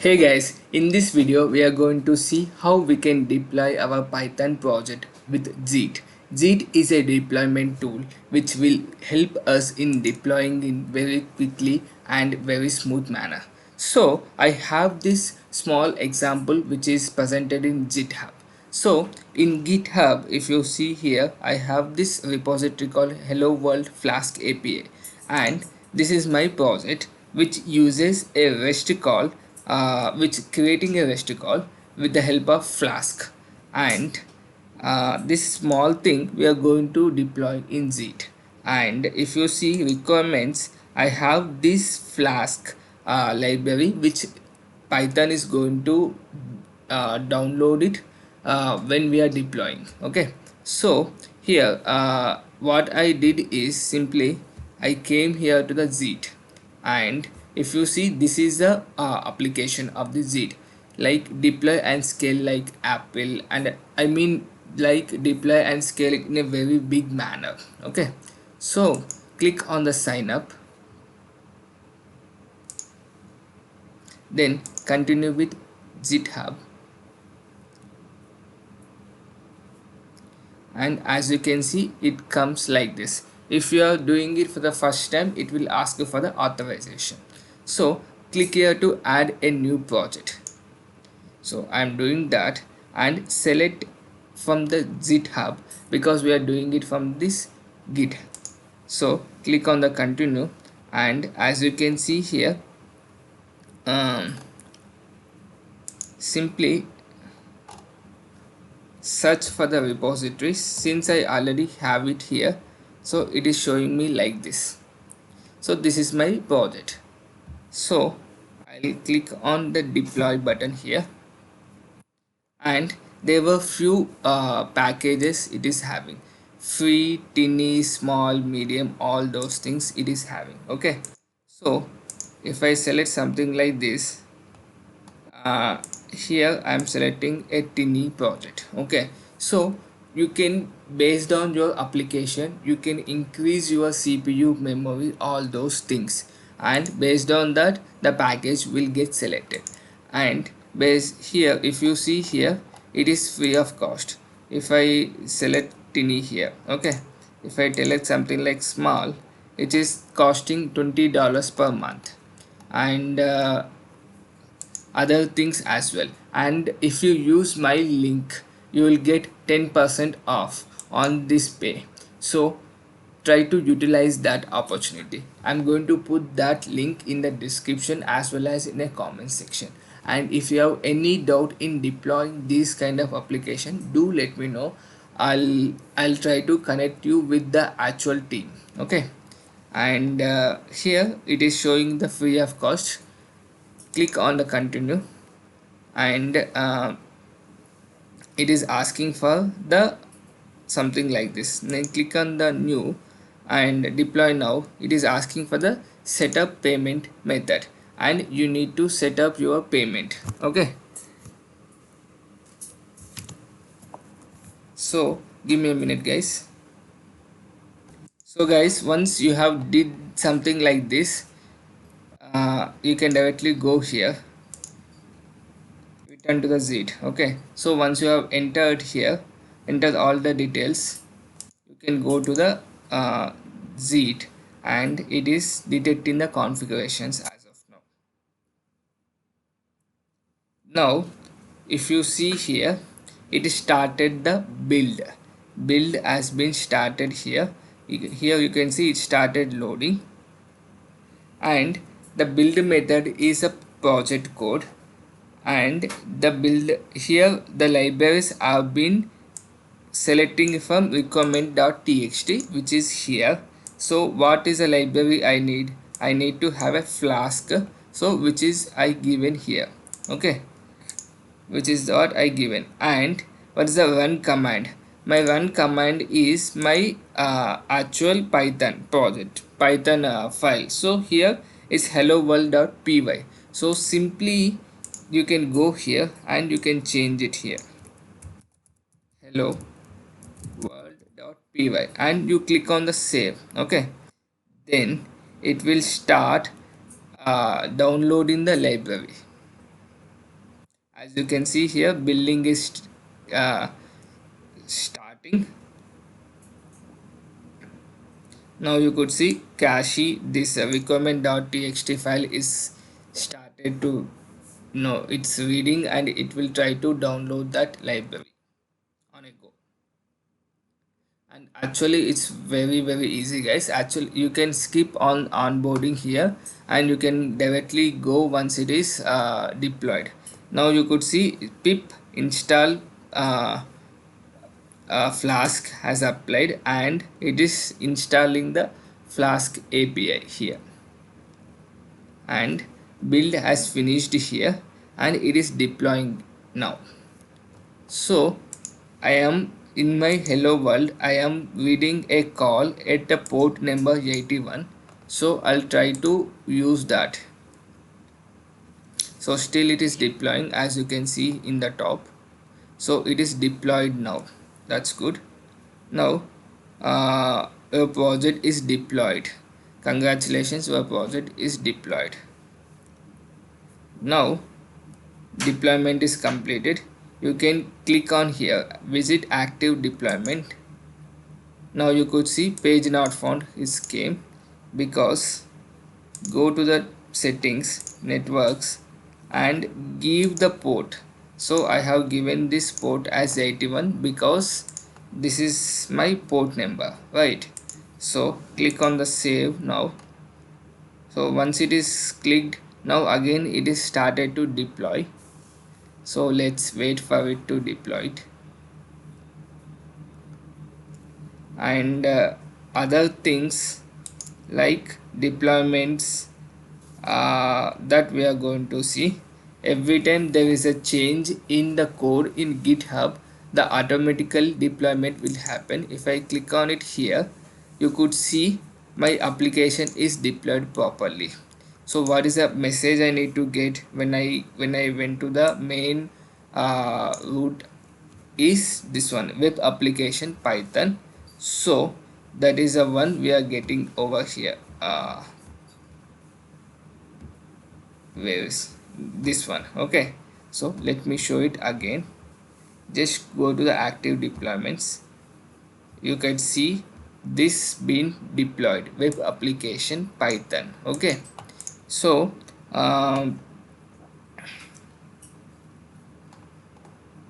Hey guys, in this video we are going to see how we can deploy our Python project with Zeet. Zeet is a deployment tool which will help us in deploying in very quickly and very smooth manner. So I have this small example which is presented in GitHub. So in GitHub, if you see here, I have this repository called Hello World Flask API, and this is my project which uses a REST call, which creating a REST call with the help of Flask, and this small thing we are going to deploy in Zeet. And if you see requirements, I have this Flask library which Python is going to download it when we are deploying. Okay, so here what I did is simply I came here to the Zeet, and if you see, this is the application of the Zeet, like deploy and scale like Apple, and I mean like deploy and scale in a very big manner. Okay, so click on the sign up, then continue with GitHub, and as you can see it comes like this. If you are doing it for the first time, it will ask you for the authorization. So click here to add a new project. So I'm doing that, and select from the GitHub because we are doing it from this Git. So click on the continue, and as you can see here, um, simply search for the repository. Since I already have it here, so it is showing me like this. So this is my project. So I'll click on the deploy button here, and there were few packages it is having: free, tiny, small, medium, all those things it is having. Okay, so if I select something like this, here I'm selecting a tiny project. Okay, so you can, based on your application, you can increase your CPU memory, all those things, and based on that the package will get selected. And base here, if you see here, it is free of cost. If I select tiny here, okay, if I select something like small, it is costing $20 per month, and other things as well. And if you use my link, you will get 10% off on this pay. So try to utilize that opportunity. I'm going to put that link in the description as well as in a comment section. And if you have any doubt in deploying this kind of application, do let me know. I'll try to connect you with the actual team. Okay, and here it is showing the free of cost. Click on the continue, and it is asking for the something like this. Then click on the new and deploy now. It is asking for the setup payment method, and you need to set up your payment. Okay, so give me a minute guys. So guys, once you have did something like this, you can directly go here, return to the Zeet. Okay, so once you have entered here, enter all the details, you can go to the Zeet, and it is detecting the configurations as of now. Now if you see here, it started the build has been started here. Here you can see it started loading, and the build method is a project code, and the build here the libraries have been selecting from requirement.txt, which is here. So what is a library I need? I need to have a Flask, so which is I given here. Okay, which is what I given. And what is the run command? My run command is my actual Python project, Python file. So here is hello world.py. So simply you can go here and you can change it here, hello world.py, and you click on the save. Okay, then it will start downloading the library. As you can see here, building is uh, starting. Now you could see cache, this requirement.txt file is started to, no, it's reading and it will try to download that library on a go. And actually it's very easy, guys. Actually you can skip on onboarding here and you can directly go once it is deployed. Now you could see pip install Flask has applied and it is installing the Flask API here, and build has finished here and it is deploying now. So I am in my hello world, I am reading a call at the port number 81, so I'll try to use that. So still it is deploying, as you can see in the top. So it is deployed now, that's good. Now your project is deployed. Congratulations, your project is deployed. Now deployment is completed. You can click on here, visit active deployment. Now you could see page not found is came because go to the settings, networks, and give the port. So I have given this port as 81 because this is my port number, right? So click on the save now. So once it is clicked, now again it is started to deploy. So let's wait for it to deploy it. And other things like deployments that we are going to see. Every time there is a change in the code in GitHub, the automatical deployment will happen. If I click on it here, you could see my application is deployed properly. So what is the message I need to get when I went to the main root is this one, web application Python. So that is the one we are getting over here. Where is this one? Okay, so let me show it again. Just go to the active deployments. You can see this being deployed, web application Python. Okay, so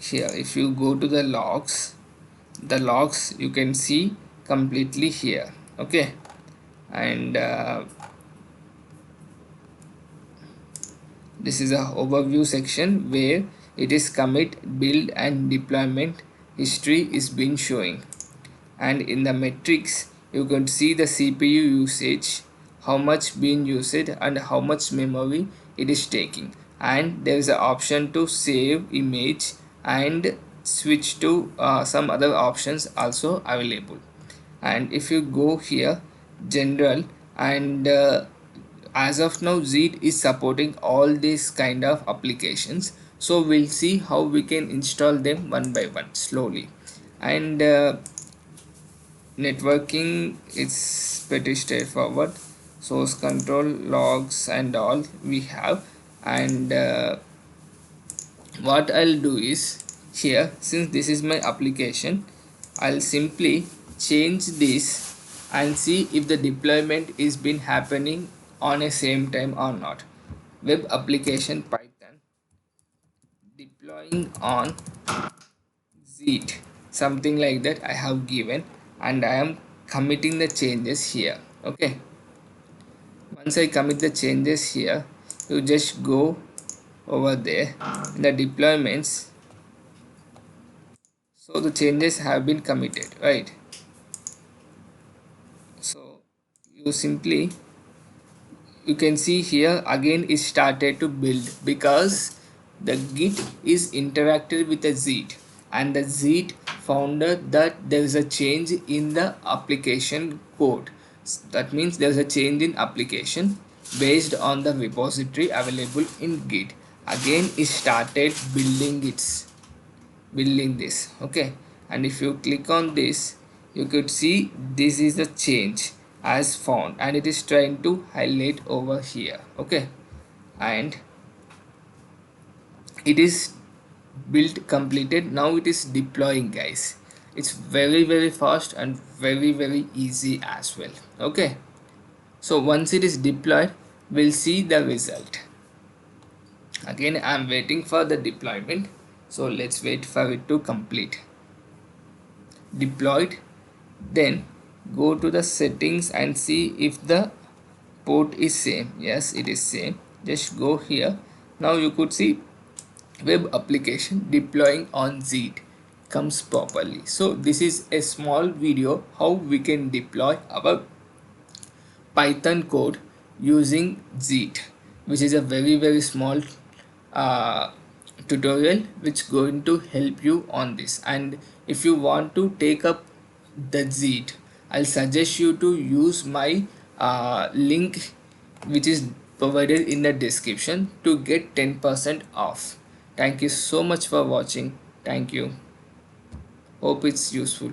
here if you go to the logs, you can see completely here. Okay, and this is a overview section where it is commit, build and deployment history is been showing. And in the metrics you can see the CPU usage, how much being used and how much memory it is taking. And there is an option to save image and switch to some other options also available. And if you go here general, and as of now Zeet is supporting all these kind of applications, so we'll see how we can install them one by one slowly. And networking is pretty straightforward, source control, logs and all we have. And what I'll do is here, since this is my application, I'll simply change this and see if the deployment is been happening on a same time or not. Web application Python deploying on Zeet, something like that I have given, and I am committing the changes here. Okay, once I commit the changes here, you just go over there in the deployments. So the changes have been committed, right? So you simply, you can see here again it started to build because the git is interacted with the Zeet, and the Zeet found out that there is a change in the application code. That means there is a change in application based on the repository available in Git. Again it started building this. Okay, and if you click on this, you could see this is the change as found, and it is trying to highlight over here. Okay, and it is built completed. Now it is deploying, guys. It's very fast and very easy as well. Okay, so once it is deployed, we'll see the result. Again, I'm waiting for the deployment, so let's wait for it to complete. Deployed. Then go to the settings and see if the port is same. Yes, it is same. Just go here. Now you could see web application deploying on Zeet comes properly. So this is a small video how we can deploy our Python code using Zeet, which is a very small uh, tutorial which going to help you on this. And if you want to take up the Zeet, I'll suggest you to use my link which is provided in the description to get 10% off. Thank you so much for watching. Thank you. Hope it's useful.